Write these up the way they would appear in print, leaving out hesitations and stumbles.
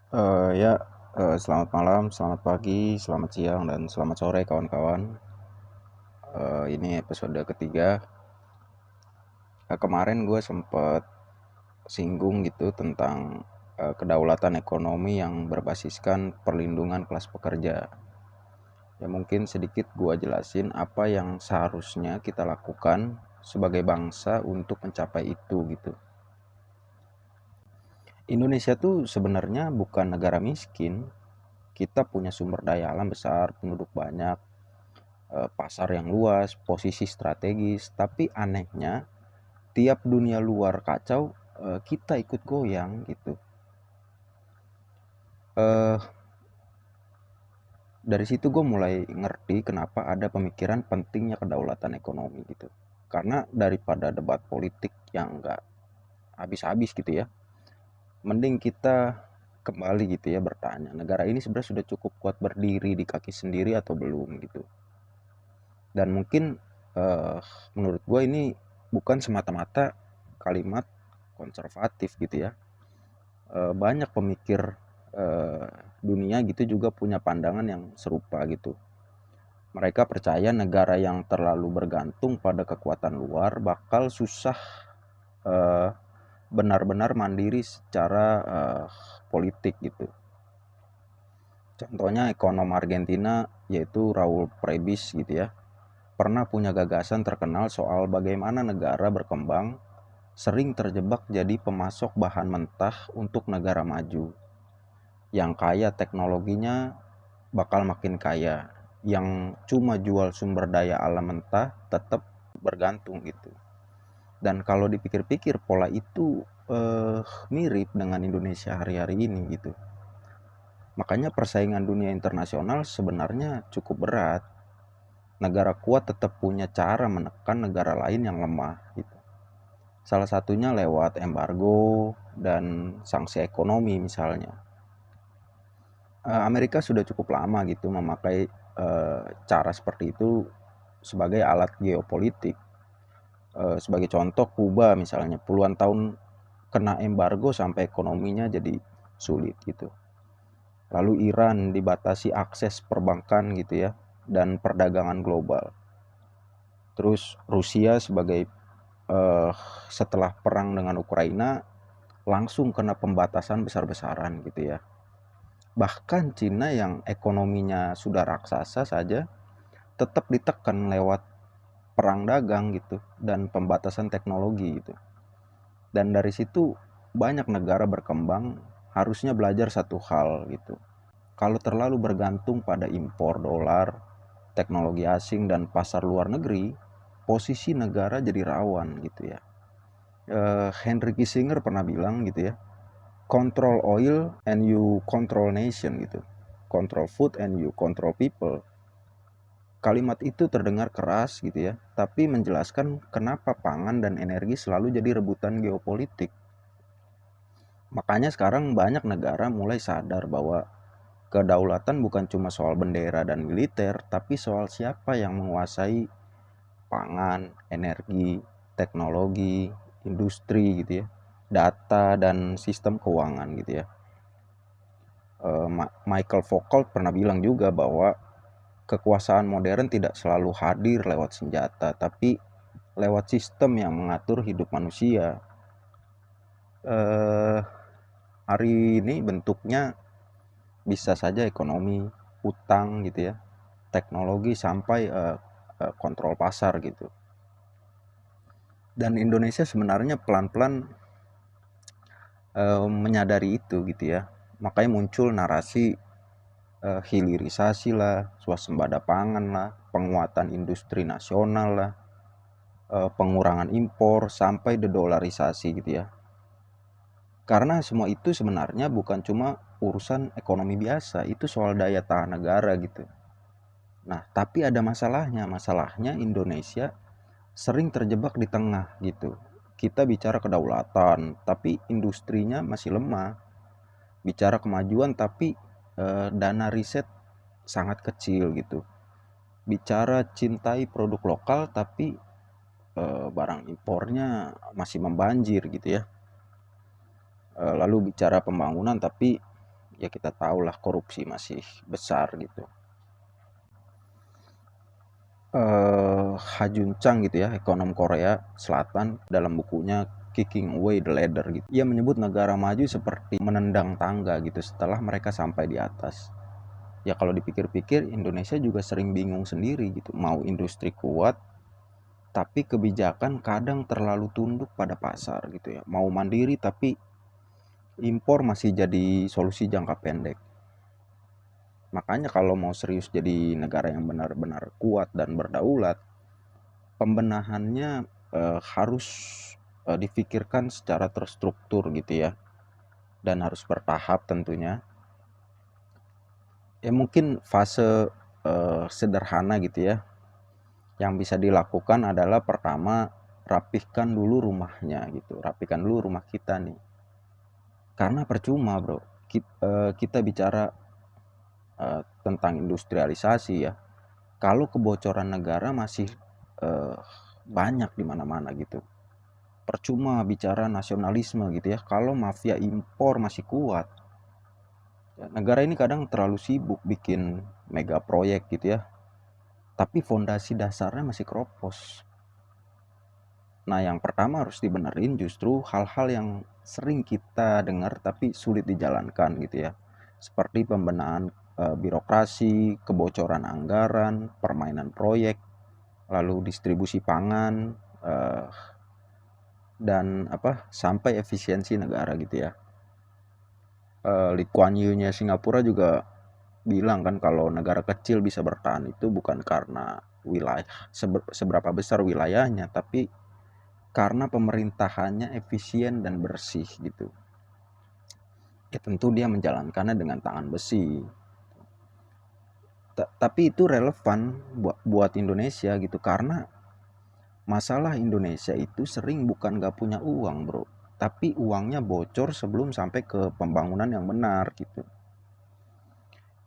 Ya, selamat malam, selamat pagi, selamat siang, dan selamat sore kawan-kawan. Ini episode ketiga. Kemarin gue sempet singgung gitu tentang kedaulatan ekonomi yang berbasiskan perlindungan kelas pekerja. Ya mungkin sedikit gue jelasin apa yang seharusnya kita lakukan sebagai bangsa untuk mencapai itu gitu. Indonesia tuh sebenarnya bukan negara miskin. Kita punya sumber daya alam besar, penduduk banyak, pasar yang luas, posisi strategis, tapi anehnya tiap dunia luar kacau, kita ikut goyang gitu. Eh dari situ gue mulai ngerti kenapa ada pemikiran pentingnya kedaulatan ekonomi gitu. Karena daripada debat politik yang nggak habis-habis gitu ya, mending kita kembali gitu ya bertanya, negara ini sebenarnya sudah cukup kuat berdiri di kaki sendiri atau belum gitu. Dan mungkin eh, menurut gue ini bukan semata-mata kalimat konservatif gitu ya. Banyak pemikir eh, dunia gitu juga punya pandangan yang serupa gitu. Mereka percaya negara yang terlalu bergantung pada kekuatan luar bakal susah eh, benar-benar mandiri secara politik gitu. Contohnya ekonom Argentina yaitu Raul Prebisch gitu ya, pernah punya gagasan terkenal soal bagaimana negara berkembang sering terjebak jadi pemasok bahan mentah untuk negara maju. Yang kaya teknologinya bakal makin kaya. Yang cuma jual sumber daya alam mentah tetap bergantung gitu. Dan kalau dipikir-pikir pola itu mirip dengan Indonesia hari-hari ini gitu. Makanya persaingan dunia internasional sebenarnya cukup berat. Negara kuat tetap punya cara menekan negara lain yang lemah gitu. Salah satunya lewat embargo dan sanksi ekonomi misalnya. Amerika sudah cukup lama gitu memakai cara seperti itu sebagai alat geopolitik. Sebagai contoh Kuba misalnya puluhan tahun kena embargo sampai ekonominya jadi sulit gitu. Lalu Iran dibatasi akses perbankan gitu ya dan perdagangan global. Terus Rusia sebagai eh, setelah perang dengan Ukraina langsung kena pembatasan besar-besaran gitu ya. Bahkan Cina yang ekonominya sudah raksasa saja tetap ditekan lewat perang dagang gitu dan pembatasan teknologi gitu. Dan dari situ banyak negara berkembang harusnya belajar satu hal gitu. Kalau terlalu bergantung pada impor dolar, teknologi asing dan pasar luar negeri, posisi negara jadi rawan gitu ya. Henry Kissinger pernah bilang gitu ya, control oil and you control nation gitu. Control food and you control people. Kalimat itu terdengar keras gitu ya, tapi menjelaskan kenapa pangan dan energi selalu jadi rebutan geopolitik. Makanya sekarang banyak negara mulai sadar bahwa kedaulatan bukan cuma soal bendera dan militer, tapi soal siapa yang menguasai pangan, energi, teknologi, industri gitu ya, data dan sistem keuangan gitu ya. Michael Foucault pernah bilang juga bahwa kekuasaan modern tidak selalu hadir lewat senjata, tapi lewat sistem yang mengatur hidup manusia. Eh, Hari ini bentuknya bisa saja ekonomi, utang gitu ya, teknologi sampai kontrol pasar gitu. Dan Indonesia sebenarnya pelan-pelan menyadari itu gitu ya. Makanya muncul narasi hilirisasi lah, swasembada pangan lah, penguatan industri nasional lah, pengurangan impor sampai dedolarisasi gitu ya. Karena semua itu sebenarnya bukan cuma urusan ekonomi biasa, itu soal daya tahan negara gitu. Nah, tapi ada masalahnya. Masalahnya Indonesia sering terjebak di tengah gitu. Kita bicara kedaulatan, tapi industrinya masih lemah. Bicara kemajuan, tapi dana riset sangat kecil gitu. Bicara cintai produk lokal, tapi barang impornya masih membanjir gitu ya. Lalu bicara pembangunan, tapi ya kita tahulah korupsi masih besar gitu. Ha Jun Chang gitu ya, ekonom Korea Selatan, dalam bukunya Kicking Away the Ladder gitu. Ia menyebut negara maju seperti menendang tangga gitu setelah mereka sampai di atas. Ya kalau dipikir-pikir Indonesia juga sering bingung sendiri gitu. Mau industri kuat, tapi kebijakan kadang terlalu tunduk pada pasar gitu ya. Mau mandiri tapi impor masih jadi solusi jangka pendek. Makanya kalau mau serius jadi negara yang benar-benar kuat dan berdaulat, pembenahannya harus difikirkan secara terstruktur gitu ya, dan harus bertahap tentunya. Ya mungkin fase sederhana gitu ya, yang bisa dilakukan adalah pertama rapihkan dulu rumahnya gitu, rapihkan dulu rumah kita nih. Karena percuma bro, kita bicara tentang industrialisasi ya, kalau kebocoran negara masih eh, banyak di mana-mana gitu. Percuma bicara nasionalisme gitu ya, kalau mafia impor masih kuat. Ya, negara ini kadang terlalu sibuk bikin mega proyek gitu ya, tapi fondasi dasarnya masih keropos. Nah, yang pertama harus dibenerin justru hal-hal yang sering kita dengar tapi sulit dijalankan gitu ya. Seperti pembenahan birokrasi, kebocoran anggaran, permainan proyek, lalu distribusi pangan, eh, dan sampai efisiensi negara gitu ya. Lee Kuan Yew-nya Singapura juga bilang kan kalau negara kecil bisa bertahan itu bukan karena wilayah seberapa besar wilayahnya, tapi karena pemerintahannya efisien dan bersih gitu. Ya tentu dia menjalankannya dengan tangan besi. Tapi itu relevan buat Indonesia gitu, karena masalah Indonesia itu sering bukan gak punya uang bro, tapi uangnya bocor sebelum sampai ke pembangunan yang benar gitu.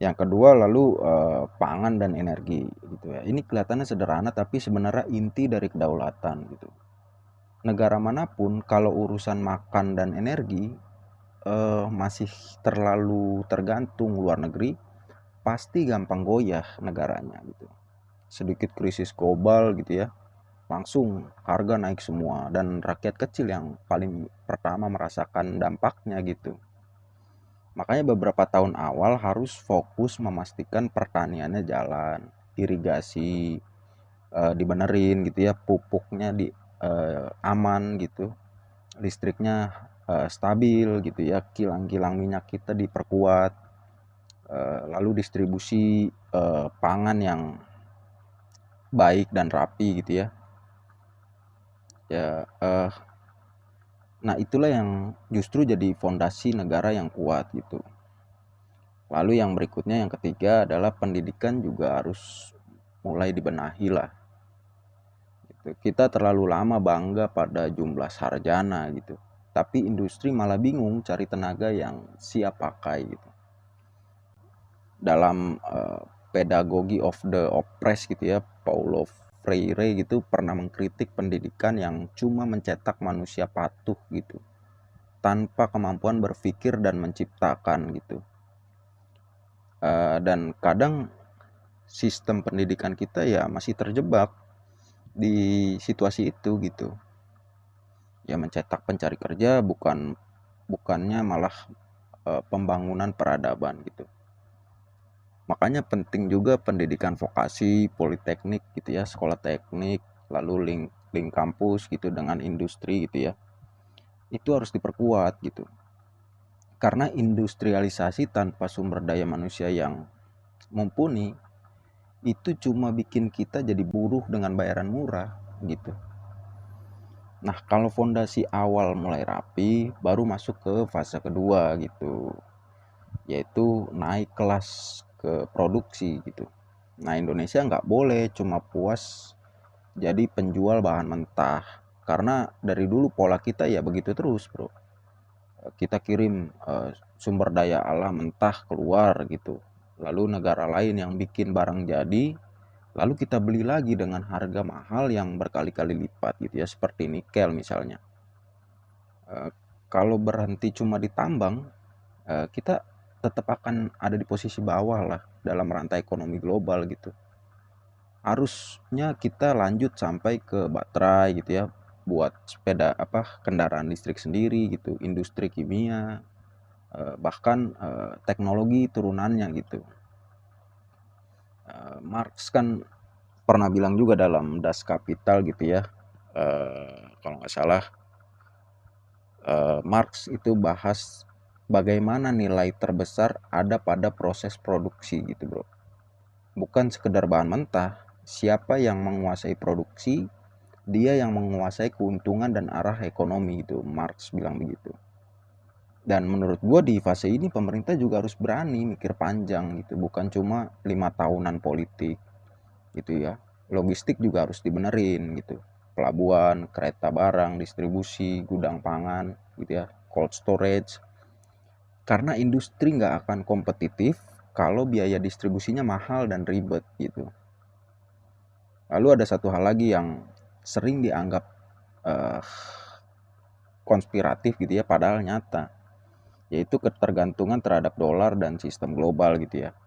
Yang kedua lalu pangan dan energi gitu ya. Ini kelihatannya sederhana tapi sebenarnya inti dari kedaulatan gitu. Negara manapun kalau urusan makan dan energi masih terlalu tergantung luar negeri, pasti gampang goyah negaranya gitu. Sedikit krisis global gitu ya, langsung harga naik semua dan rakyat kecil yang paling pertama merasakan dampaknya gitu. Makanya beberapa tahun awal harus fokus memastikan pertaniannya jalan, irigasi dibenerin gitu ya, pupuknya aman gitu, listriknya stabil gitu ya, kilang-kilang minyak kita diperkuat, lalu distribusi pangan yang baik dan rapi gitu ya. Ya, nah itulah yang justru jadi fondasi negara yang kuat gitu. Lalu yang berikutnya, yang ketiga adalah pendidikan juga harus mulai dibenahi lah. Gitu. Kita terlalu lama bangga pada jumlah sarjana gitu, tapi industri malah bingung cari tenaga yang siap pakai gitu. Dalam Pedagogy of the Oppressed gitu ya, Paulo Freire gitu pernah mengkritik pendidikan yang cuma mencetak manusia patuh gitu, tanpa kemampuan berpikir dan menciptakan gitu. Dan kadang sistem pendidikan kita ya masih terjebak di situasi itu gitu. Ya mencetak pencari kerja bukannya malah pembangunan peradaban gitu. Makanya penting juga pendidikan vokasi, politeknik gitu ya, sekolah teknik, lalu link kampus gitu dengan industri gitu ya. Itu harus diperkuat gitu. Karena industrialisasi tanpa sumber daya manusia yang mumpuni itu cuma bikin kita jadi buruh dengan bayaran murah gitu. Nah, kalau fondasi awal mulai rapi, baru masuk ke fase kedua gitu, yaitu naik kelas ke produksi gitu. Nah, Indonesia nggak boleh cuma puas jadi penjual bahan mentah, karena dari dulu pola kita ya begitu terus bro. Kita kirim sumber daya alam mentah keluar gitu, lalu negara lain yang bikin barang jadi, lalu kita beli lagi dengan harga mahal yang berkali-kali lipat gitu ya, seperti nikel misalnya. Kalau berhenti cuma ditambang, kita tetap akan ada di posisi bawah lah dalam rantai ekonomi global gitu. Harusnya kita lanjut sampai ke baterai gitu ya, buat sepeda kendaraan listrik sendiri gitu, industri kimia, bahkan teknologi turunannya gitu. Marx kan pernah bilang juga dalam Das Kapital gitu ya, kalau nggak salah, Marx itu bahas bagaimana nilai terbesar ada pada proses produksi gitu bro, bukan sekedar bahan mentah. Siapa yang menguasai produksi, dia yang menguasai keuntungan dan arah ekonomi gitu, Marx bilang begitu. Dan menurut gue di fase ini pemerintah juga harus berani mikir panjang gitu, bukan cuma 5 tahunan politik gitu ya. Logistik juga harus dibenerin gitu, pelabuhan, kereta barang, distribusi, gudang pangan gitu ya, cold storage. Karena industri nggak akan kompetitif kalau biaya distribusinya mahal dan ribet gitu. Lalu ada satu hal lagi yang sering dianggap eh, konspiratif gitu ya, padahal nyata, yaitu ketergantungan terhadap dolar dan sistem global gitu ya.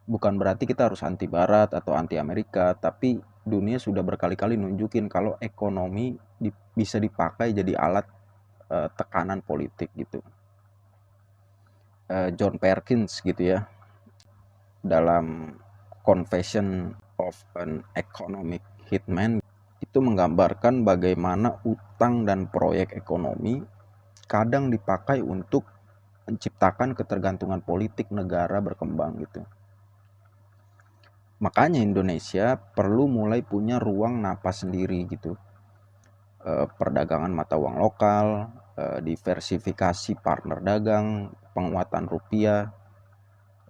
Bukan berarti kita harus anti Barat atau anti Amerika, tapi dunia sudah berkali-kali nunjukin kalau ekonomi bisa dipakai jadi alat tekanan politik gitu. John Perkins gitu ya, dalam Confession of an Economic Hitman itu menggambarkan bagaimana utang dan proyek ekonomi kadang dipakai untuk menciptakan ketergantungan politik negara berkembang gitu. Makanya Indonesia perlu mulai punya ruang napas sendiri gitu. Perdagangan mata uang lokal, diversifikasi partner dagang, penguatan rupiah,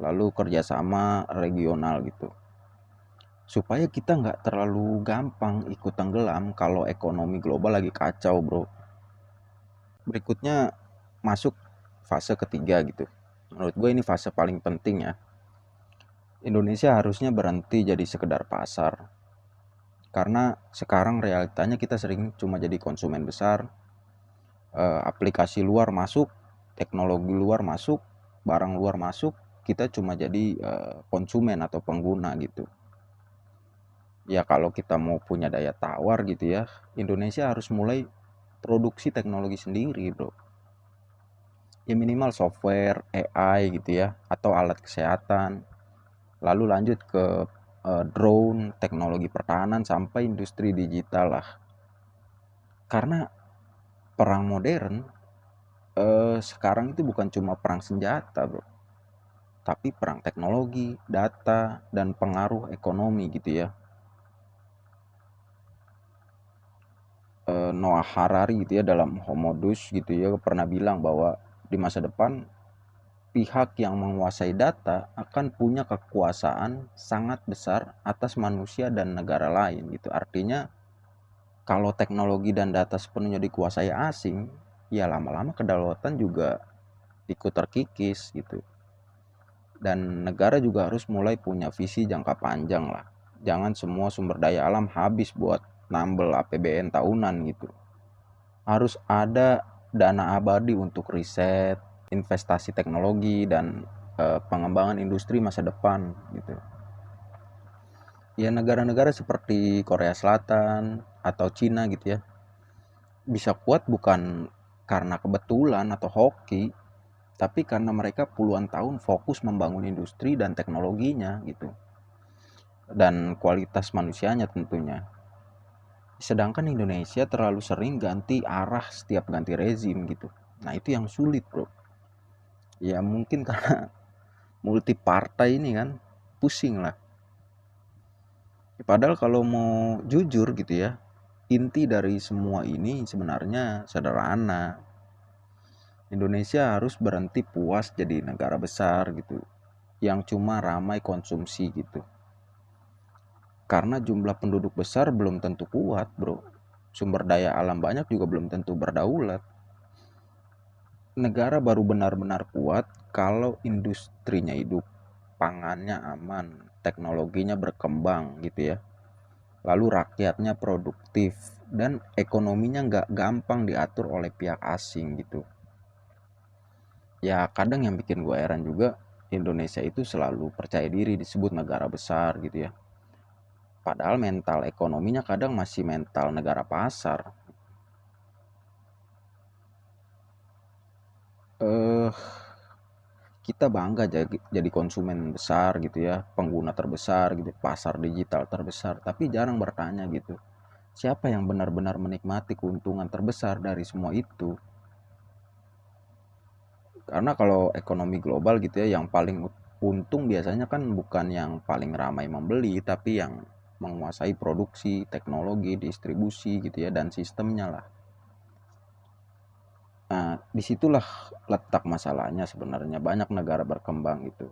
lalu kerjasama regional gitu. Supaya kita nggak terlalu gampang ikut tenggelam kalau ekonomi global lagi kacau bro. Berikutnya masuk fase ketiga gitu. Menurut gue ini fase paling penting ya. Indonesia harusnya berhenti jadi sekedar pasar. Karena sekarang realitanya kita sering cuma jadi konsumen besar, aplikasi luar masuk, teknologi luar masuk, barang luar masuk, kita cuma jadi konsumen atau pengguna gitu. Ya kalau kita mau punya daya tawar gitu ya, Indonesia harus mulai produksi teknologi sendiri bro. Ya minimal software, AI gitu ya, atau alat kesehatan. Lalu lanjut ke drone, teknologi pertahanan, sampai industri digital lah. Karena perang modern sekarang itu bukan cuma perang senjata bro, tapi perang teknologi, data, dan pengaruh ekonomi gitu ya. Noah Harari gitu ya dalam Homo Deus gitu ya pernah bilang bahwa di masa depan pihak yang menguasai data akan punya kekuasaan sangat besar atas manusia dan negara lain gitu. Artinya kalau teknologi dan data sepenuhnya dikuasai asing, ya lama-lama kedaulatan juga ikut terkikis gitu. Dan negara juga harus mulai punya visi jangka panjang lah. Jangan semua sumber daya alam habis buat nambel APBN tahunan gitu. Harus ada dana abadi untuk riset, investasi teknologi, dan pengembangan industri masa depan gitu. Ya negara-negara seperti Korea Selatan atau Cina gitu ya bisa kuat bukan karena kebetulan atau hoki, tapi karena mereka puluhan tahun fokus membangun industri dan teknologinya gitu, dan kualitas manusianya tentunya. Sedangkan Indonesia terlalu sering ganti arah setiap ganti rezim gitu. Nah itu yang sulit bro. Ya mungkin karena multi partai ini kan pusing lah. Padahal kalau mau jujur gitu ya, inti dari semua ini sebenarnya sederhana. Indonesia harus berhenti puas jadi negara besar gitu, yang cuma ramai konsumsi gitu. Karena jumlah penduduk besar belum tentu kuat bro. Sumber daya alam banyak juga belum tentu berdaulat. Negara baru benar-benar kuat kalau industrinya hidup, pangannya aman, teknologinya berkembang gitu ya. Lalu rakyatnya produktif dan ekonominya nggak gampang diatur oleh pihak asing gitu. Ya kadang yang bikin gue heran juga, Indonesia itu selalu percaya diri disebut negara besar gitu ya. Padahal mental ekonominya kadang masih mental negara pasar. Eh, kita bangga jadi konsumen besar gitu ya, pengguna terbesar gitu, pasar digital terbesar, tapi jarang bertanya gitu. Siapa yang benar-benar menikmati keuntungan terbesar dari semua itu? Karena kalau ekonomi global gitu ya, yang paling untung biasanya kan bukan yang paling ramai membeli, tapi yang menguasai produksi, teknologi, distribusi gitu ya, dan sistemnya lah. Nah, disitulah letak masalahnya sebenarnya. Banyak negara berkembang gitu.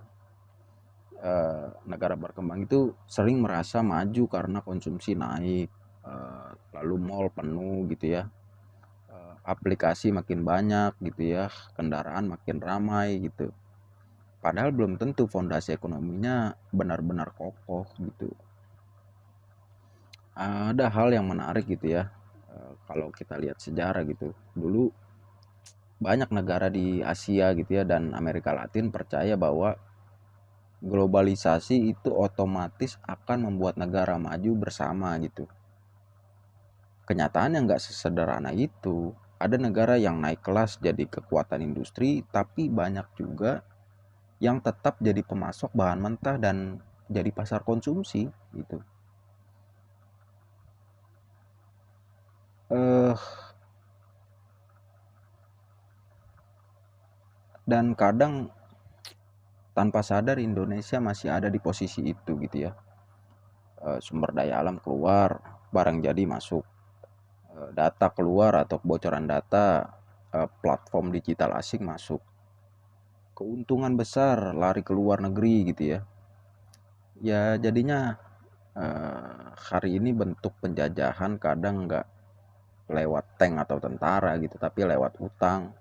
Negara berkembang itu sering merasa maju karena konsumsi naik, lalu mall penuh gitu ya, aplikasi makin banyak gitu ya, kendaraan makin ramai gitu. Padahal belum tentu fondasi ekonominya benar-benar kokoh gitu. Ada hal yang menarik gitu ya, kalau kita lihat sejarah gitu. Dulu banyak negara di Asia gitu ya dan Amerika Latin percaya bahwa globalisasi itu otomatis akan membuat negara maju bersama gitu. Kenyataannya nggak sesederhana itu. Ada negara yang naik kelas jadi kekuatan industri, tapi banyak juga yang tetap jadi pemasok bahan mentah dan jadi pasar konsumsi gitu. Eh dan kadang tanpa sadar Indonesia masih ada di posisi itu gitu ya. Sumber daya alam keluar, barang jadi masuk, data keluar atau kebocoran data, platform digital asing masuk. Keuntungan besar lari ke luar negeri gitu ya. Ya jadinya hari ini bentuk penjajahan kadang nggak lewat tank atau tentara gitu, tapi lewat utang,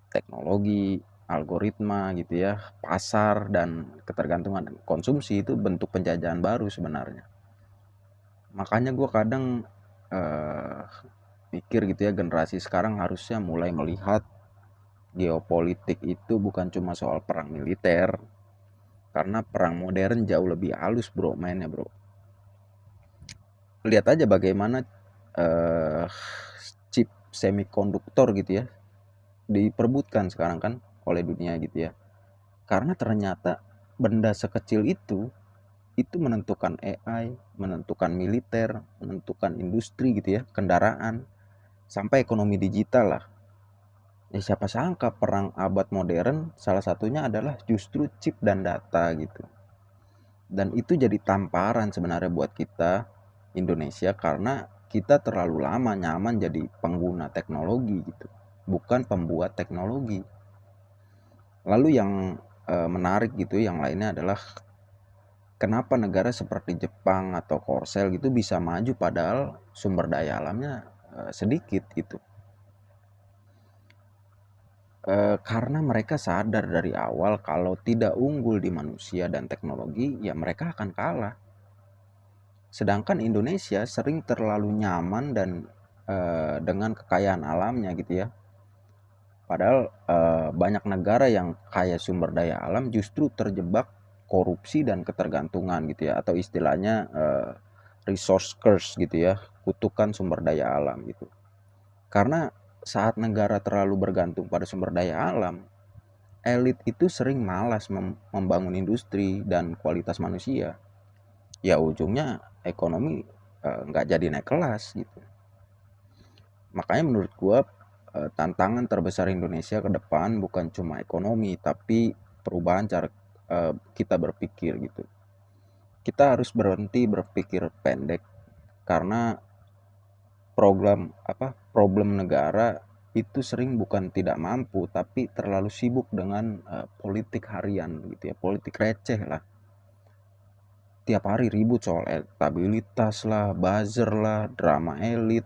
teknologi, algoritma gitu ya, pasar dan ketergantungan konsumsi itu bentuk penjajahan baru sebenarnya. Makanya gue kadang eh, pikir gitu ya, generasi sekarang harusnya mulai melihat geopolitik itu bukan cuma soal perang militer, karena perang modern jauh lebih halus bro mainnya bro. Lihat aja bagaimana eh, chip semikonduktor gitu ya diperbutkan sekarang kan oleh dunia gitu ya. Karena ternyata benda sekecil itu menentukan AI, menentukan militer, menentukan industri gitu ya, kendaraan, sampai ekonomi digital lah. Ya siapa sangka perang abad modern salah satunya adalah justru chip dan data gitu. Dan itu jadi tamparan sebenarnya buat kita Indonesia karena kita terlalu lama nyaman jadi pengguna teknologi gitu, bukan pembuat teknologi. Lalu yang menarik gitu yang lainnya adalah kenapa negara seperti Jepang atau Korsel gitu bisa maju padahal sumber daya alamnya sedikit gitu. Karena mereka sadar dari awal kalau tidak unggul di manusia dan teknologi, ya mereka akan kalah. Sedangkan Indonesia sering terlalu nyaman dan dengan kekayaan alamnya gitu ya. Padahal banyak negara yang kaya sumber daya alam justru terjebak korupsi dan ketergantungan gitu ya, atau istilahnya resource curse gitu ya, kutukan sumber daya alam gitu. Karena saat negara terlalu bergantung pada sumber daya alam, elit itu sering malas membangun industri dan kualitas manusia. Ya ujungnya ekonomi nggak jadi naik kelas gitu. Makanya menurut gua tantangan terbesar Indonesia ke depan bukan cuma ekonomi tapi perubahan cara kita berpikir gitu. Kita harus berhenti berpikir pendek karena problem negara itu sering bukan tidak mampu tapi terlalu sibuk dengan politik harian gitu ya, politik receh lah. Tiap hari ribut soal elektabilitas lah, buzzer lah, drama elit,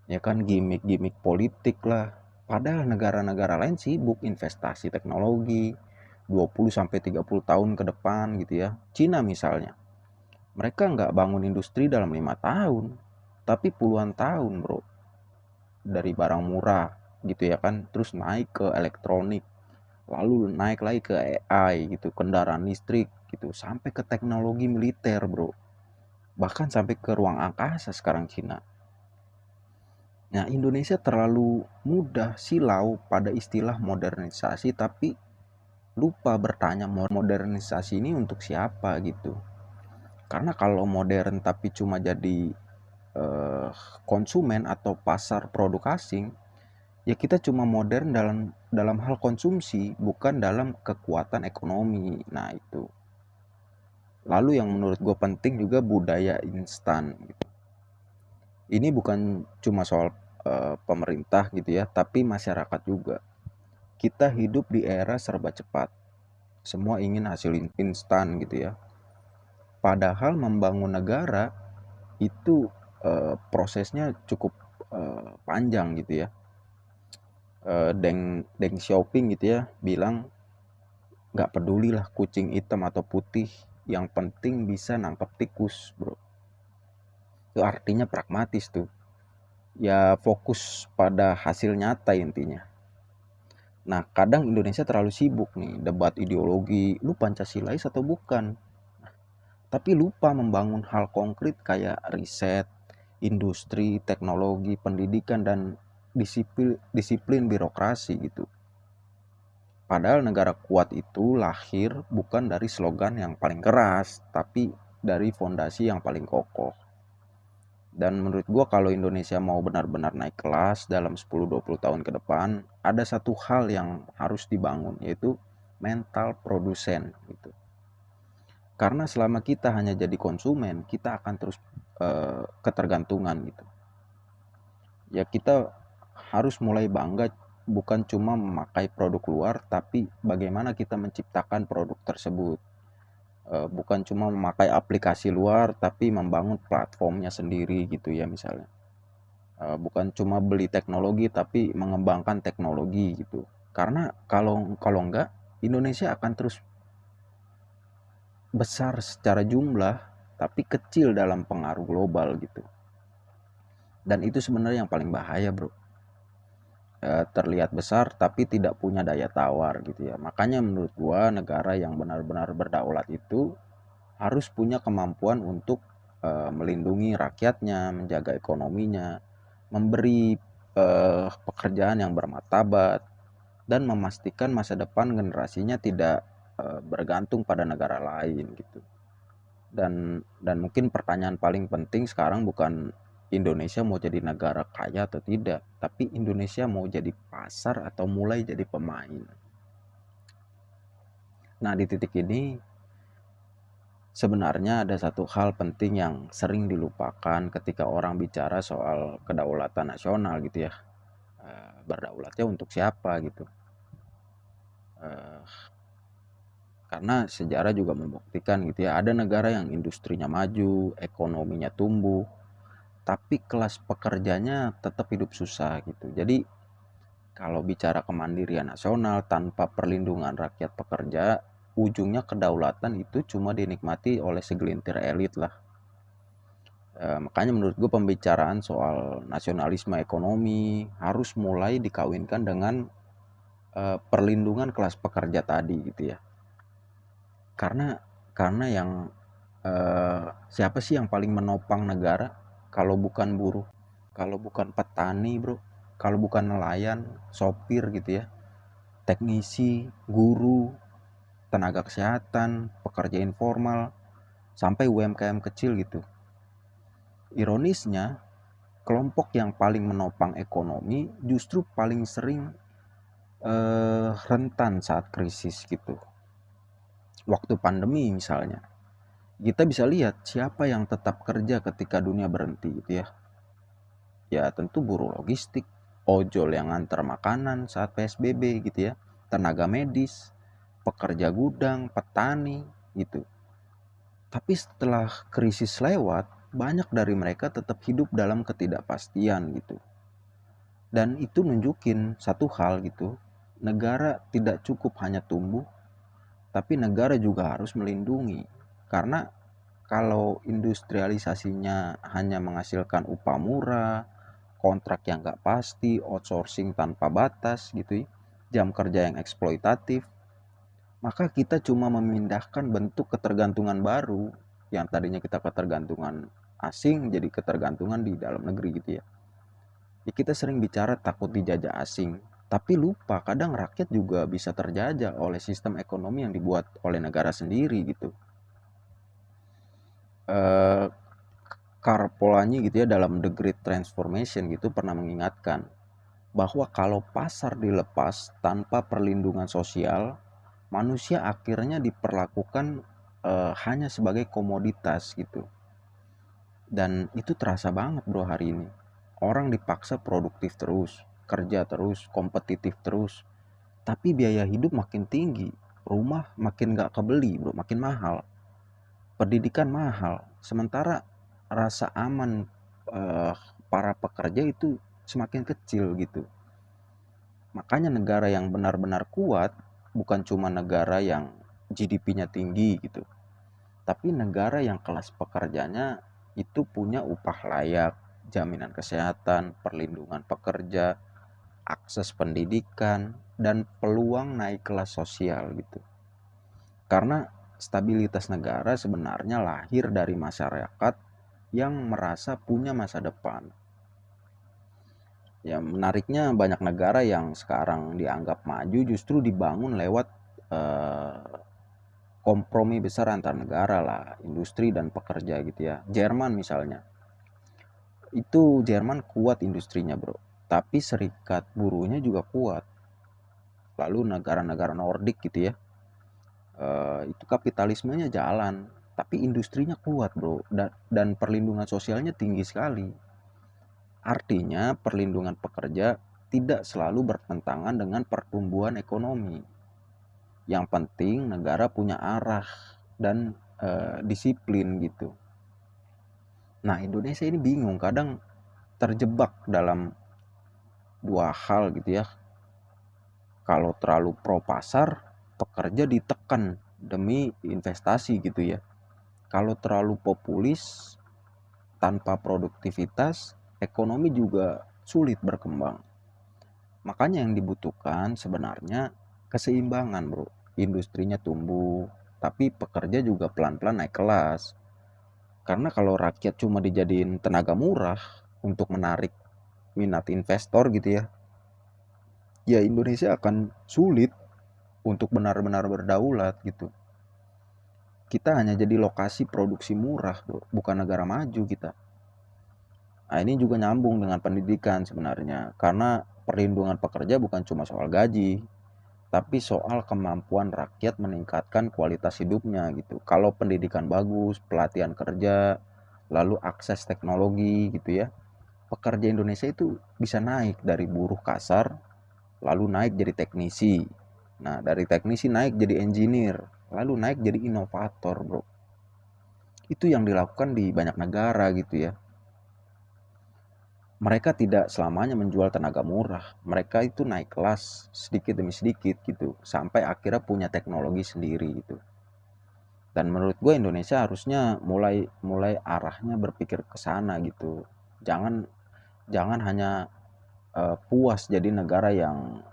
ya kan, gimmick-gimmick politik lah. Padahal negara-negara lain sibuk investasi teknologi 20 sampai 30 tahun ke depan gitu ya. Cina misalnya, mereka nggak bangun industri dalam 5 tahun, tapi puluhan tahun bro. Dari barang murah gitu ya kan, terus naik ke elektronik, lalu naik lagi ke AI gitu, kendaraan listrik gitu, sampai ke teknologi militer bro, bahkan sampai ke ruang angkasa sekarang Cina. Nah, Indonesia terlalu mudah silau pada istilah modernisasi, tapi lupa bertanya modernisasi ini untuk siapa gitu. Karena kalau modern tapi cuma jadi eh, konsumen atau pasar produk asing, ya kita cuma modern dalam dalam hal konsumsi, bukan dalam kekuatan ekonomi. Nah itu. Lalu yang menurut gue penting juga budaya instan. Gitu. Ini bukan cuma soal pemerintah gitu ya, tapi masyarakat juga. Kita hidup di era serba cepat. Semua ingin hasil instan gitu ya. Padahal membangun negara itu prosesnya cukup panjang gitu ya. Deng Xiaoping gitu ya bilang nggak pedulilah kucing hitam atau putih, yang penting bisa nangkep tikus bro. Itu artinya pragmatis tuh, ya fokus pada hasil nyata intinya. Nah kadang Indonesia terlalu sibuk nih debat ideologi, lu Pancasilais atau bukan, tapi lupa membangun hal konkret kayak riset, industri, teknologi, pendidikan, dan disiplin birokrasi gitu. Padahal negara kuat itu lahir bukan dari slogan yang paling keras, tapi dari fondasi yang paling kokoh. Dan menurut gue kalau Indonesia mau benar-benar naik kelas dalam 10-20 tahun ke depan, ada satu hal yang harus dibangun, yaitu mental produsen gitu. Karena selama kita hanya jadi konsumen, kita akan terus ketergantungan gitu. Ya kita harus mulai bangga bukan cuma memakai produk luar, tapi bagaimana kita menciptakan produk tersebut. Bukan cuma memakai aplikasi luar, tapi membangun platformnya sendiri gitu ya misalnya. Bukan cuma beli teknologi, tapi mengembangkan teknologi gitu. Karena kalau kalau enggak, Indonesia akan terus besar secara jumlah, tapi kecil dalam pengaruh global gitu. Dan itu sebenarnya yang paling bahaya bro. Terlihat besar tapi tidak punya daya tawar gitu ya. Makanya menurut gua negara yang benar-benar berdaulat itu harus punya kemampuan untuk melindungi rakyatnya, menjaga ekonominya, memberi pekerjaan yang bermartabat, dan memastikan masa depan generasinya tidak bergantung pada negara lain gitu. Dan mungkin pertanyaan paling penting sekarang bukan Indonesia mau jadi negara kaya atau tidak, tapi Indonesia mau jadi pasar atau mulai jadi pemain. Nah, di titik ini sebenarnya ada satu hal penting yang sering dilupakan ketika orang bicara soal kedaulatan nasional gitu ya. Berdaulatnya untuk siapa gitu. Eh, karena sejarah juga membuktikan gitu ya, ada negara yang industrinya maju, ekonominya tumbuh, tapi kelas pekerjanya tetap hidup susah gitu. Jadi kalau bicara kemandirian nasional tanpa perlindungan rakyat pekerja, ujungnya kedaulatan itu cuma dinikmati oleh segelintir elit lah. Makanya menurut gue pembicaraan soal nasionalisme ekonomi harus mulai dikawinkan dengan perlindungan kelas pekerja tadi gitu ya. Karena yang siapa sih yang paling menopang negara kalau bukan buruh, kalau bukan petani bro, kalau bukan nelayan, sopir gitu ya, teknisi, guru, tenaga kesehatan, pekerja informal, sampai UMKM kecil gitu. Ironisnya, kelompok yang paling menopang ekonomi justru paling sering rentan saat krisis gitu. Waktu pandemi misalnya, kita bisa lihat siapa yang tetap kerja ketika dunia berhenti gitu ya. Ya tentu buruh logistik, ojol yang antar makanan saat PSBB gitu ya, tenaga medis, pekerja gudang, petani gitu. Tapi setelah krisis lewat, banyak dari mereka tetap hidup dalam ketidakpastian gitu. Dan itu nunjukin satu hal gitu, negara tidak cukup hanya tumbuh, tapi negara juga harus melindungi. Karena kalau industrialisasinya hanya menghasilkan upah murah, kontrak yang nggak pasti, outsourcing tanpa batas gitu ya, jam kerja yang eksploitatif, maka kita cuma memindahkan bentuk ketergantungan baru yang tadinya kita ketergantungan asing jadi ketergantungan di dalam negeri gitu ya. Ya kita sering bicara takut dijajah asing, tapi lupa kadang rakyat juga bisa terjajah oleh sistem ekonomi yang dibuat oleh negara sendiri gitu. Eh, Karl Polanyi gitu ya dalam The Great Transformation gitu pernah mengingatkan bahwa kalau pasar dilepas tanpa perlindungan sosial, manusia akhirnya diperlakukan hanya sebagai komoditas gitu. Dan itu terasa banget bro hari ini. Orang dipaksa produktif terus, kerja terus, kompetitif terus. Tapi biaya hidup makin tinggi, rumah makin gak kebeli bro, makin mahal. Pendidikan mahal. Sementara rasa aman eh, para pekerja itu semakin kecil gitu. Makanya negara yang benar-benar kuat bukan cuma negara yang GDP-nya tinggi gitu, tapi negara yang kelas pekerjanya itu punya upah layak, jaminan kesehatan, perlindungan pekerja, akses pendidikan, dan peluang naik kelas sosial gitu. Karena stabilitas negara sebenarnya lahir dari masyarakat yang merasa punya masa depan. Ya menariknya banyak negara yang sekarang dianggap maju justru dibangun lewat eh, kompromi besar antar negara lah, industri dan pekerja gitu ya. Jerman misalnya, itu Jerman kuat industrinya bro, tapi serikat buruhnya juga kuat. Lalu negara-negara Nordik gitu ya, itu kapitalismenya jalan, tapi industrinya kuat bro, dan perlindungan sosialnya tinggi sekali. Artinya perlindungan pekerja tidak selalu bertentangan dengan pertumbuhan ekonomi. Yang penting negara punya arah dan disiplin gitu. Nah, Indonesia ini bingung, kadang terjebak dalam dua hal gitu ya. Kalau terlalu pro pasar, pekerja ditekan demi investasi gitu ya. Kalau terlalu populis, tanpa produktivitas, ekonomi juga sulit berkembang. Makanya yang dibutuhkan sebenarnya keseimbangan, bro. Industrinya tumbuh, tapi pekerja juga pelan-pelan naik kelas. Karena kalau rakyat cuma dijadiin tenaga murah untuk menarik minat investor gitu ya, ya Indonesia akan sulit untuk benar-benar berdaulat gitu. Kita hanya jadi lokasi produksi murah, bro, bukan negara maju kita. Nah, ini juga nyambung dengan pendidikan sebenarnya, karena perlindungan pekerja bukan cuma soal gaji, tapi soal kemampuan rakyat meningkatkan kualitas hidupnya gitu. Kalau pendidikan bagus, pelatihan kerja, lalu akses teknologi gitu ya, pekerja Indonesia itu bisa naik dari buruh kasar, lalu naik jadi teknisi. Nah, dari teknisi naik jadi engineer, lalu naik jadi inovator, bro. Itu yang dilakukan di banyak negara gitu ya. Mereka tidak selamanya menjual tenaga murah. Mereka itu naik kelas sedikit demi sedikit gitu, sampai akhirnya punya teknologi sendiri gitu. Dan menurut gue Indonesia harusnya mulai mulai arahnya berpikir ke sana gitu. Jangan jangan hanya puas jadi negara yang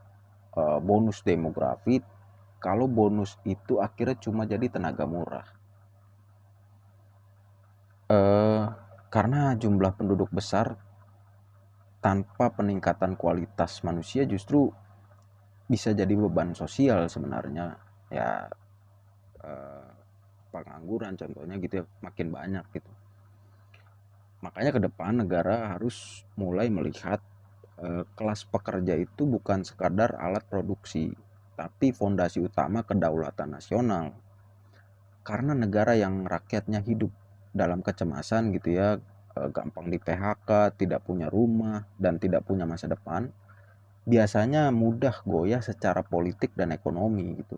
bonus demografi, kalau bonus itu akhirnya cuma jadi tenaga murah. Eh, karena jumlah penduduk besar tanpa peningkatan kualitas manusia justru bisa jadi beban sosial sebenarnya. Ya eh, pengangguran contohnya gitu ya, makin banyak gitu. Makanya ke depan negara harus mulai melihat kelas pekerja itu bukan sekadar alat produksi, tapi fondasi utama kedaulatan nasional. Karena negara yang rakyatnya hidup dalam kecemasan gitu ya, gampang di PHK, tidak punya rumah, dan tidak punya masa depan, biasanya mudah goyah secara politik dan ekonomi gitu.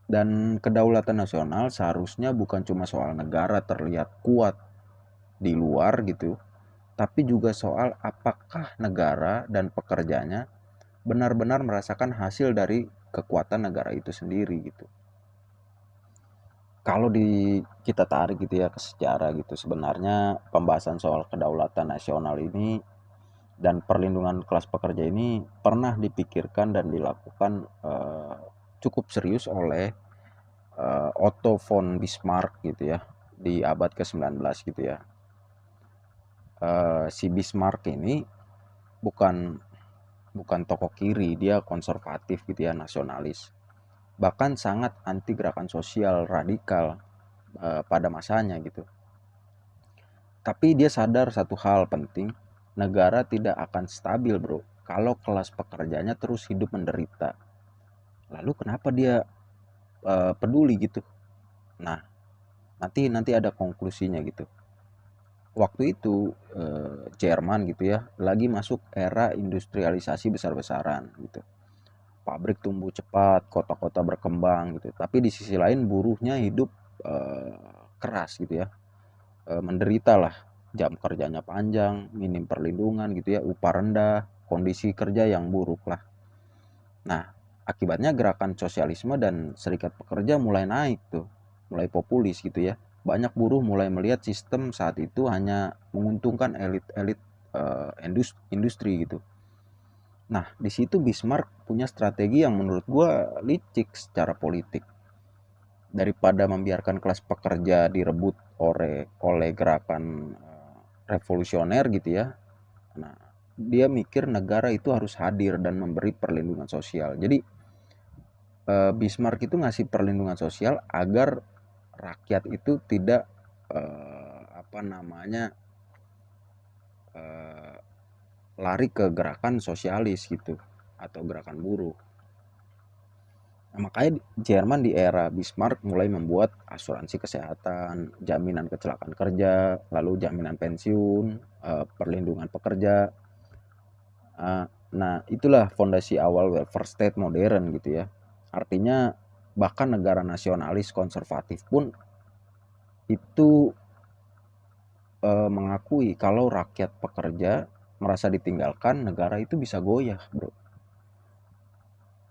Dan kedaulatan nasional seharusnya bukan cuma soal negara terlihat kuat di luar gitu, tapi juga soal apakah negara dan pekerjanya benar-benar merasakan hasil dari kekuatan negara itu sendiri gitu. Kalau kita tarik gitu ya ke sejarah gitu, sebenarnya pembahasan soal kedaulatan nasional ini Dan perlindungan kelas pekerja ini pernah dipikirkan dan dilakukan cukup serius oleh Otto von Bismarck gitu ya, di abad ke-19 gitu ya. Si Bismarck ini bukan bukan tokoh kiri, dia konservatif gitu ya, nasionalis. Bahkan sangat anti gerakan sosial radikal pada masanya gitu. Tapi dia sadar satu hal penting, negara tidak akan stabil bro kalau kelas pekerjanya terus hidup menderita. Lalu kenapa dia peduli gitu? Nah, nanti ada konklusinya gitu. Waktu itu Jerman gitu ya lagi masuk era industrialisasi besar-besaran gitu. Pabrik tumbuh cepat, kota-kota berkembang gitu. Tapi di sisi lain buruhnya hidup keras gitu ya. Menderita lah, jam kerjanya panjang, minim perlindungan gitu ya, upah rendah, kondisi kerja yang buruk lah. Nah, akibatnya gerakan sosialisme dan serikat pekerja mulai naik tuh, mulai populis gitu ya. Banyak buruh mulai melihat sistem saat itu hanya menguntungkan elit-elit industri gitu. Nah, di situ Bismarck punya strategi yang menurut gua licik secara politik. Daripada membiarkan kelas pekerja direbut oleh gerakan revolusioner gitu ya. Nah, dia mikir negara itu harus hadir dan memberi perlindungan sosial. Jadi Bismarck itu ngasih perlindungan sosial agar rakyat itu tidak apa namanya eh, lari ke gerakan sosialis gitu atau gerakan buruh. Nah, makanya Jerman di era Bismarck mulai membuat asuransi kesehatan, jaminan kecelakaan kerja, lalu jaminan pensiun, perlindungan pekerja. Nah, itulah fondasi awal welfare state modern gitu ya. Artinya bahkan negara nasionalis konservatif pun itu mengakui kalau rakyat pekerja merasa ditinggalkan, negara itu bisa goyah, bro.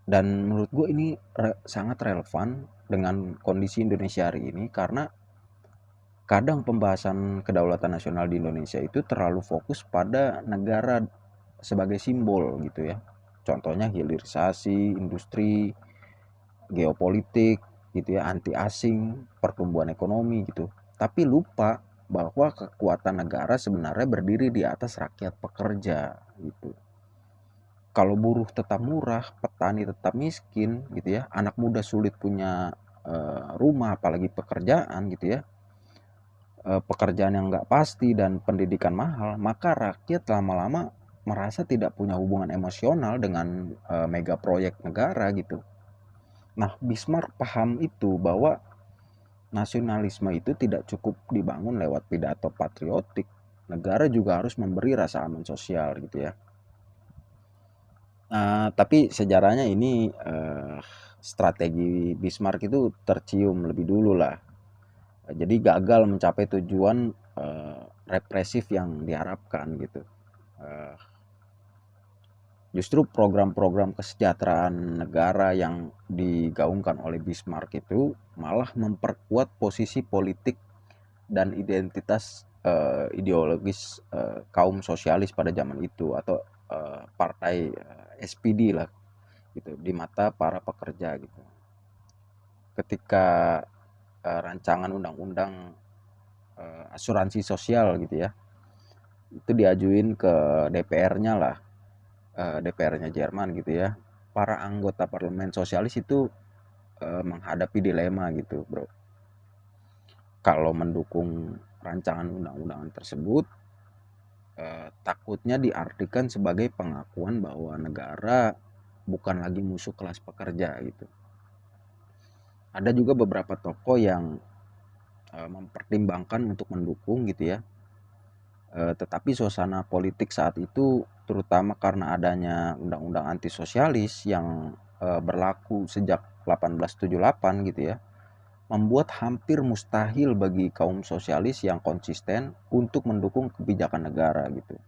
Dan menurut gue ini sangat relevan dengan kondisi Indonesia hari ini karena kadang pembahasan kedaulatan nasional di Indonesia itu terlalu fokus pada negara sebagai simbol gitu ya. Contohnya hilirisasi, industri, geopolitik gitu ya, anti asing, pertumbuhan ekonomi gitu. Tapi lupa bahwa kekuatan negara sebenarnya berdiri di atas rakyat pekerja gitu. Kalau buruh tetap murah, petani tetap miskin gitu ya, anak muda sulit punya rumah apalagi pekerjaan gitu ya, pekerjaan yang nggak pasti dan pendidikan mahal, maka rakyat lama-lama merasa tidak punya hubungan emosional dengan mega proyek negara gitu. Nah, Bismarck paham itu bahwa nasionalisme itu tidak cukup dibangun lewat pidato patriotik. Negara juga harus memberi rasa aman sosial gitu ya. Tapi sejarahnya ini strategi Bismarck itu tercium lebih dulu lah. Jadi gagal mencapai tujuan represif yang diharapkan gitu. Eh, Justru program-program kesejahteraan negara yang digaungkan oleh Bismarck itu malah memperkuat posisi politik dan identitas ideologis kaum sosialis pada zaman itu atau partai SPD lah gitu di mata para pekerja gitu. Ketika rancangan undang-undang asuransi sosial gitu ya itu diajuin ke DPR-nya lah, DPR-nya Jerman gitu ya. Para anggota parlemen sosialis itu menghadapi dilema gitu, bro. Kalau mendukung rancangan undang-undangan tersebut, takutnya diartikan sebagai pengakuan bahwa negara bukan lagi musuh kelas pekerja gitu. Ada juga beberapa tokoh yang mempertimbangkan untuk mendukung gitu ya. Tetapi suasana politik saat itu terutama karena adanya undang-undang anti sosialis yang berlaku sejak 1878 gitu ya, membuat hampir mustahil bagi kaum sosialis yang konsisten untuk mendukung kebijakan negara gitu.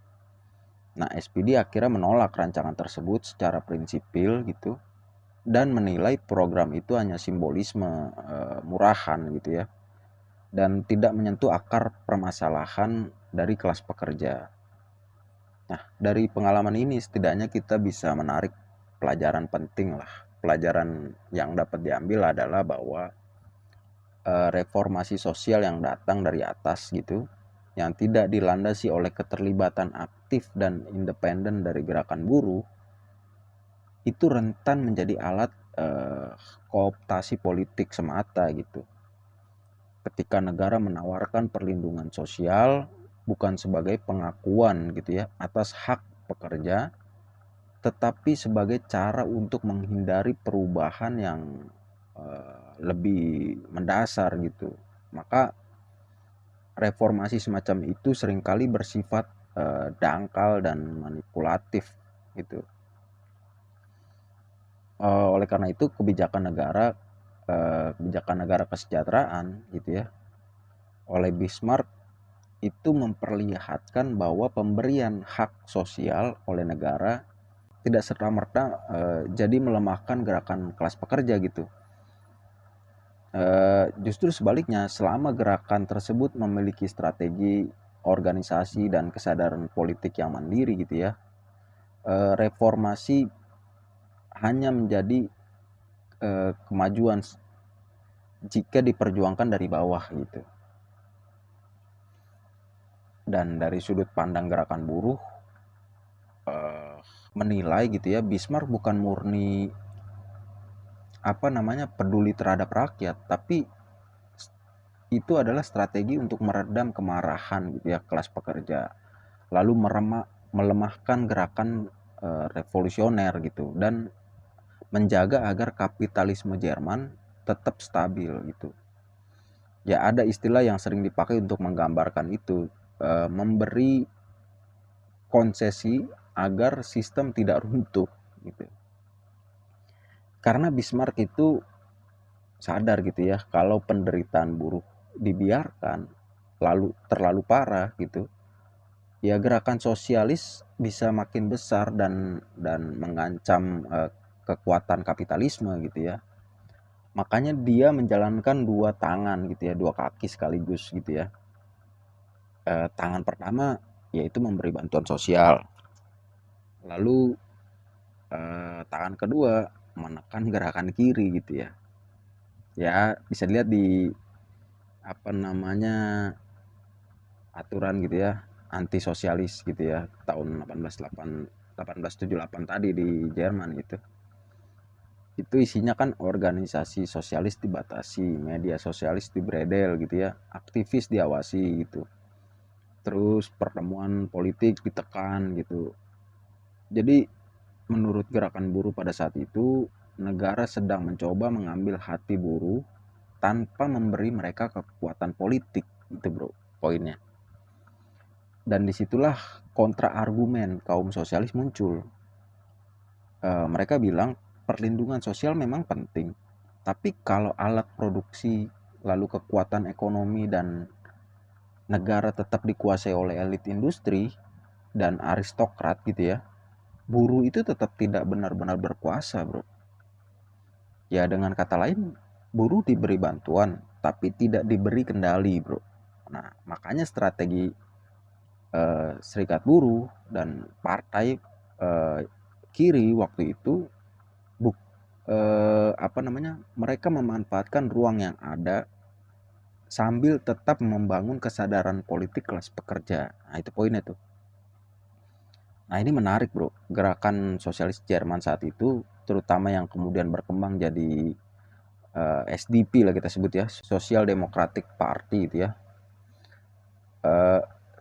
Nah, SPD akhirnya menolak rancangan tersebut secara prinsipil gitu dan menilai program itu hanya simbolisme murahan gitu ya dan tidak menyentuh akar permasalahan dari kelas pekerja. Nah, dari pengalaman ini setidaknya kita bisa menarik pelajaran penting lah. Pelajaran yang dapat diambil adalah bahwa reformasi sosial yang datang dari atas gitu, yang tidak dilandasi oleh keterlibatan aktif dan independen dari gerakan buruh, itu rentan menjadi alat kooptasi politik semata gitu. Ketika negara menawarkan perlindungan sosial bukan sebagai pengakuan gitu ya atas hak pekerja, tetapi sebagai cara untuk menghindari perubahan yang lebih mendasar gitu. Maka reformasi semacam itu seringkali bersifat dangkal dan manipulatif gitu. Oleh karena itu kebijakan negara kesejahteraan gitu ya oleh Bismarck itu memperlihatkan bahwa pemberian hak sosial oleh negara tidak serta-merta jadi melemahkan gerakan kelas pekerja gitu. Justru sebaliknya, selama gerakan tersebut memiliki strategi organisasi dan kesadaran politik yang mandiri gitu ya, reformasi hanya menjadi kemajuan jika diperjuangkan dari bawah gitu. Dan dari sudut pandang gerakan buruh menilai gitu ya, Bismarck bukan murni peduli terhadap rakyat, tapi itu adalah strategi untuk meredam kemarahan gitu ya kelas pekerja, lalu melemahkan gerakan revolusioner gitu, dan menjaga agar kapitalisme Jerman tetap stabil gitu. Ya ada istilah yang sering dipakai untuk menggambarkan itu, memberi konsesi agar sistem tidak runtuh gitu. Karena Bismarck itu sadar gitu ya kalau penderitaan buruh dibiarkan terlalu parah gitu, ya gerakan sosialis bisa makin besar dan mengancam kekuatan kapitalisme gitu ya. Makanya dia menjalankan dua tangan gitu ya, dua kaki sekaligus gitu ya. Tangan pertama yaitu memberi bantuan sosial, lalu tangan kedua menekan gerakan kiri gitu ya. Ya bisa dilihat di aturan gitu ya, anti sosialis gitu ya tahun 1878 tadi di Jerman gitu. Itu isinya kan organisasi sosialis dibatasi, media sosialis dibredel gitu ya, aktivis diawasi gitu, terus pertemuan politik ditekan gitu. Jadi menurut gerakan buruh pada saat itu, negara sedang mencoba mengambil hati buruh tanpa memberi mereka kekuatan politik itu bro poinnya. Dan disitulah kontra argumen kaum sosialis muncul. Mereka bilang perlindungan sosial memang penting, tapi kalau alat produksi, lalu kekuatan ekonomi dan negara tetap dikuasai oleh elit industri dan aristokrat gitu ya, buruh itu tetap tidak benar-benar berkuasa bro. Ya dengan kata lain, buruh diberi bantuan tapi tidak diberi kendali bro. Nah makanya strategi serikat buruh dan partai kiri waktu itu mereka memanfaatkan ruang yang ada sambil tetap membangun kesadaran politik kelas pekerja. Nah itu poinnya tuh. Nah ini menarik bro, gerakan sosialis Jerman saat itu, terutama yang kemudian berkembang jadi SDP lah kita sebut ya, Social Democratic Party itu ya,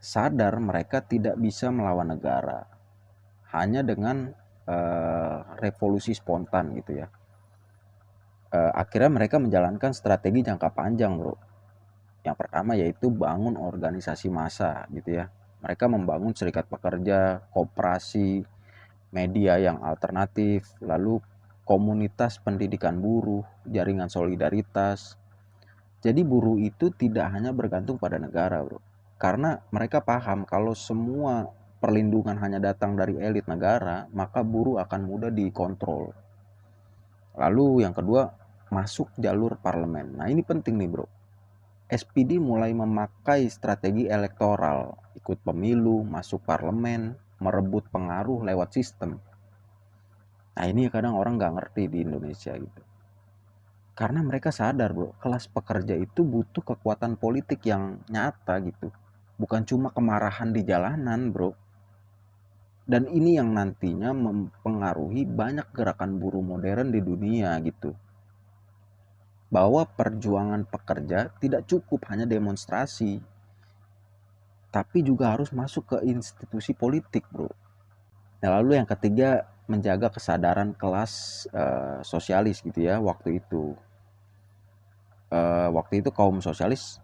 sadar mereka tidak bisa melawan negara hanya dengan revolusi spontan gitu ya. Akhirnya mereka menjalankan strategi jangka panjang bro. Yang pertama yaitu bangun organisasi massa gitu ya. Mereka membangun serikat pekerja, koperasi, media yang alternatif, lalu komunitas pendidikan buruh, jaringan solidaritas. Jadi buruh itu tidak hanya bergantung pada negara bro. Karena mereka paham kalau semua perlindungan hanya datang dari elit negara, maka buruh akan mudah dikontrol. Lalu yang kedua, masuk jalur parlemen. Nah ini penting nih bro. SPD mulai memakai strategi elektoral, ikut pemilu, masuk parlemen, merebut pengaruh lewat sistem. Nah ini kadang orang nggak ngerti di Indonesia gitu. Karena mereka sadar bro, kelas pekerja itu butuh kekuatan politik yang nyata gitu. Bukan cuma kemarahan di jalanan bro. Dan ini yang nantinya mempengaruhi banyak gerakan buruh modern di dunia gitu. Bahwa perjuangan pekerja tidak cukup hanya demonstrasi, tapi juga harus masuk ke institusi politik bro. Nah, lalu yang ketiga, menjaga kesadaran kelas sosialis gitu ya. Waktu itu kaum sosialis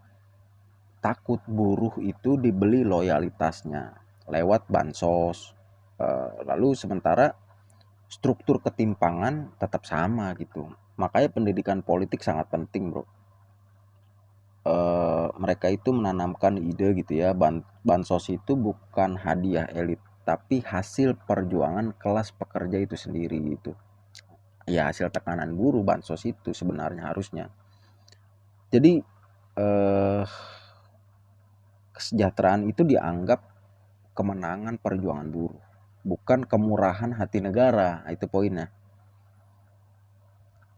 takut buruh itu dibeli loyalitasnya lewat bansos. Lalu sementara struktur ketimpangan tetap sama gitu. Makanya pendidikan politik sangat penting bro. Mereka itu menanamkan ide gitu ya, bansos itu bukan hadiah elit tapi hasil perjuangan kelas pekerja itu sendiri gitu. Ya hasil tekanan buruh bansos itu sebenarnya harusnya. Jadi eh, kesejahteraan itu dianggap kemenangan perjuangan buruh, bukan kemurahan hati negara. Itu poinnya.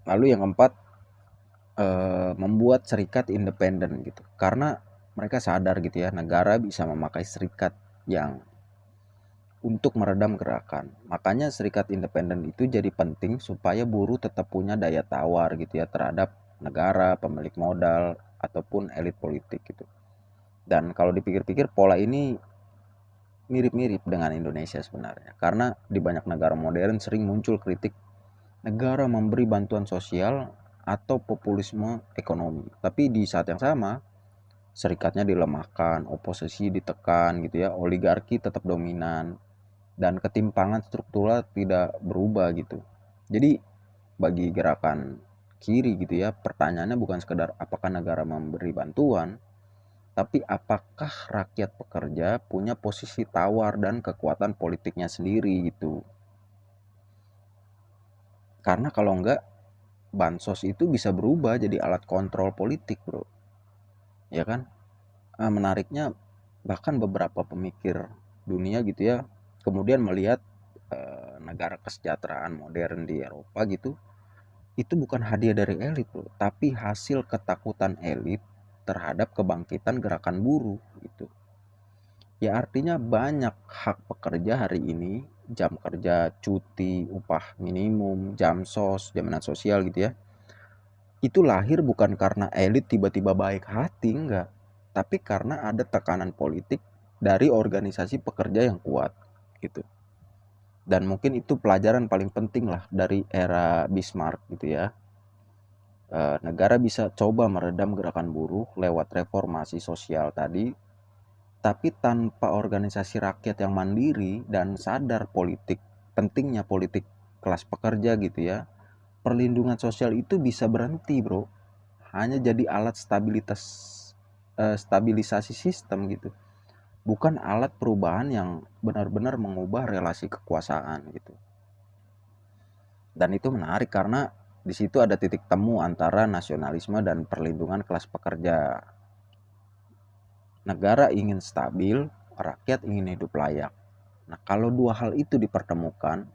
Lalu yang keempat, membuat serikat independen gitu. Karena mereka sadar gitu ya, negara bisa memakai serikat yang untuk meredam gerakan. Makanya serikat independen itu jadi penting supaya buruh tetap punya daya tawar gitu ya terhadap negara, pemilik modal, ataupun elit politik gitu. Dan kalau dipikir-pikir pola ini mirip-mirip dengan Indonesia sebenarnya. Karena di banyak negara modern sering muncul kritik negara memberi bantuan sosial atau populisme ekonomi. Tapi di saat yang sama, serikatnya dilemahkan, oposisi ditekan gitu ya, oligarki tetap dominan, dan ketimpangan struktural tidak berubah gitu. Jadi bagi gerakan kiri gitu ya, pertanyaannya bukan sekedar apakah negara memberi bantuan, tapi apakah rakyat pekerja punya posisi tawar dan kekuatan politiknya sendiri gitu. Karena kalau enggak, bansos itu bisa berubah jadi alat kontrol politik bro, ya kan. Menariknya bahkan beberapa pemikir dunia gitu ya kemudian melihat negara kesejahteraan modern di Eropa gitu itu bukan hadiah dari elit bro, tapi hasil ketakutan elit terhadap kebangkitan gerakan buruh gitu. Ya artinya banyak hak pekerja hari ini, jam kerja, cuti, upah minimum, jam sos, jaminan sosial gitu ya, itu lahir bukan karena elit tiba-tiba baik hati, enggak. Tapi karena ada tekanan politik dari organisasi pekerja yang kuat gitu. Dan mungkin itu pelajaran paling penting lah dari era Bismarck gitu ya. Negara bisa coba meredam gerakan buruh lewat reformasi sosial tadi, tapi tanpa organisasi rakyat yang mandiri dan sadar pentingnya politik kelas pekerja gitu ya, perlindungan sosial itu bisa berhenti bro, hanya jadi alat stabilisasi sistem gitu, bukan alat perubahan yang benar-benar mengubah relasi kekuasaan gitu. Dan itu menarik karena di situ ada titik temu antara nasionalisme dan perlindungan kelas pekerja. Negara ingin stabil, rakyat ingin hidup layak. Nah, kalau dua hal itu dipertemukan,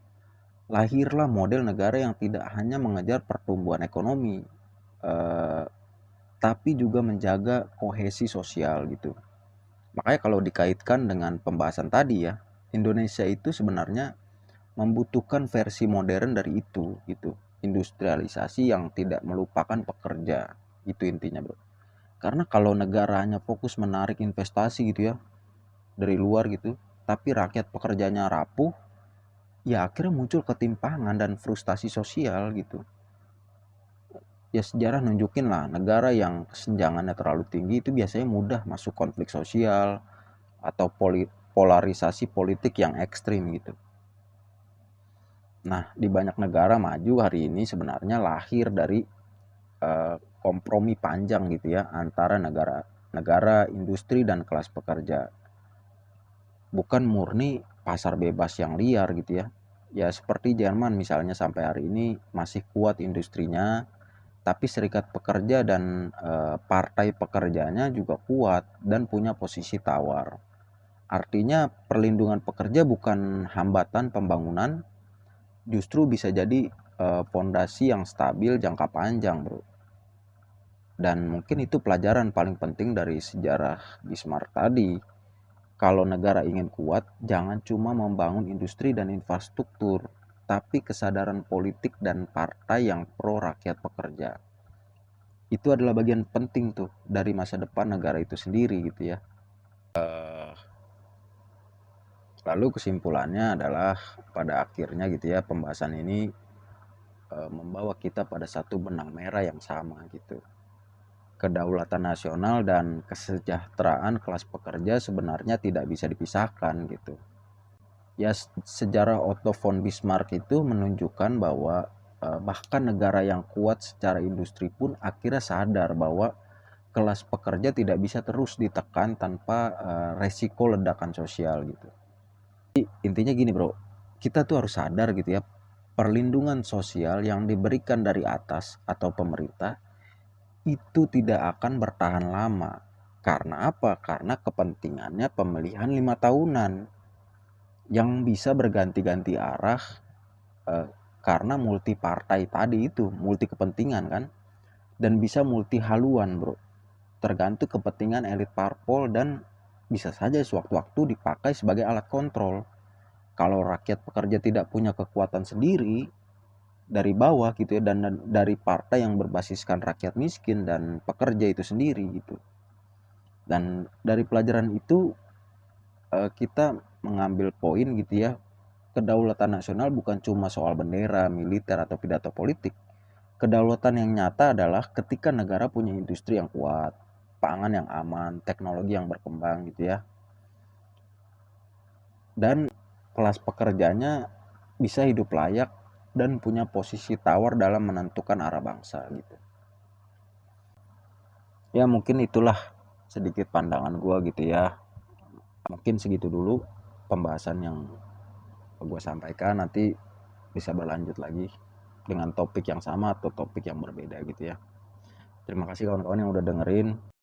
lahirlah model negara yang tidak hanya mengejar pertumbuhan ekonomi, eh, tapi juga menjaga kohesi sosial gitu. Makanya kalau dikaitkan dengan pembahasan tadi ya, Indonesia itu sebenarnya membutuhkan versi modern dari itu gitu. Industrialisasi yang tidak melupakan pekerja. Itu intinya, Bro. Karena kalau negaranya fokus menarik investasi gitu ya dari luar gitu, tapi rakyat pekerjanya rapuh, ya akhirnya muncul ketimpangan dan frustasi sosial gitu. Ya sejarah nunjukin lah negara yang kesenjangannya terlalu tinggi itu biasanya mudah masuk konflik sosial atau polarisasi politik yang ekstrim gitu. Nah, di banyak negara maju hari ini sebenarnya lahir dari kompromi panjang gitu ya antara negara, industri dan kelas pekerja. Bukan murni pasar bebas yang liar gitu ya. Ya seperti Jerman misalnya sampai hari ini masih kuat industrinya, tapi serikat pekerja dan partai pekerjanya juga kuat dan punya posisi tawar. Artinya perlindungan pekerja bukan hambatan pembangunan, justru bisa jadi pondasi yang stabil jangka panjang, Bro. Dan mungkin itu pelajaran paling penting dari sejarah Bismarck tadi. Kalau negara ingin kuat, jangan cuma membangun industri dan infrastruktur, tapi kesadaran politik dan partai yang pro rakyat pekerja. Itu adalah bagian penting tuh dari masa depan negara itu sendiri gitu ya. Lalu kesimpulannya adalah pada akhirnya gitu ya, pembahasan ini membawa kita pada satu benang merah yang sama gitu. Kedaulatan nasional dan kesejahteraan kelas pekerja sebenarnya tidak bisa dipisahkan gitu. Ya, sejarah Otto von Bismarck itu menunjukkan bahwa bahkan negara yang kuat secara industri pun akhirnya sadar bahwa kelas pekerja tidak bisa terus ditekan tanpa resiko ledakan sosial gitu. Jadi, intinya gini, Bro. Kita tuh harus sadar gitu ya, perlindungan sosial yang diberikan dari atas atau pemerintah itu tidak akan bertahan lama. Karena apa? Karena kepentingannya pemilihan 5 tahunan yang bisa berganti-ganti arah eh, karena multi partai tadi itu, multi kepentingan kan, dan bisa multi haluan, Bro. Tergantung kepentingan elit parpol dan bisa saja sewaktu-waktu dipakai sebagai alat kontrol. Kalau rakyat pekerja tidak punya kekuatan sendiri dari bawah gitu ya, dan dari partai yang berbasiskan rakyat miskin dan pekerja itu sendiri gitu. Dan dari pelajaran itu kita mengambil poin gitu ya, kedaulatan nasional bukan cuma soal bendera, militer atau pidato politik. Kedaulatan yang nyata adalah ketika negara punya industri yang kuat, pangan yang aman, teknologi yang berkembang gitu ya. Dan kelas pekerjanya bisa hidup layak dan punya posisi tawar dalam menentukan arah bangsa gitu. Ya mungkin itulah sedikit pandangan gua gitu ya. Mungkin segitu dulu pembahasan yang gua sampaikan, nanti bisa berlanjut lagi dengan topik yang sama atau topik yang berbeda gitu ya. Terima kasih kawan-kawan yang udah dengerin.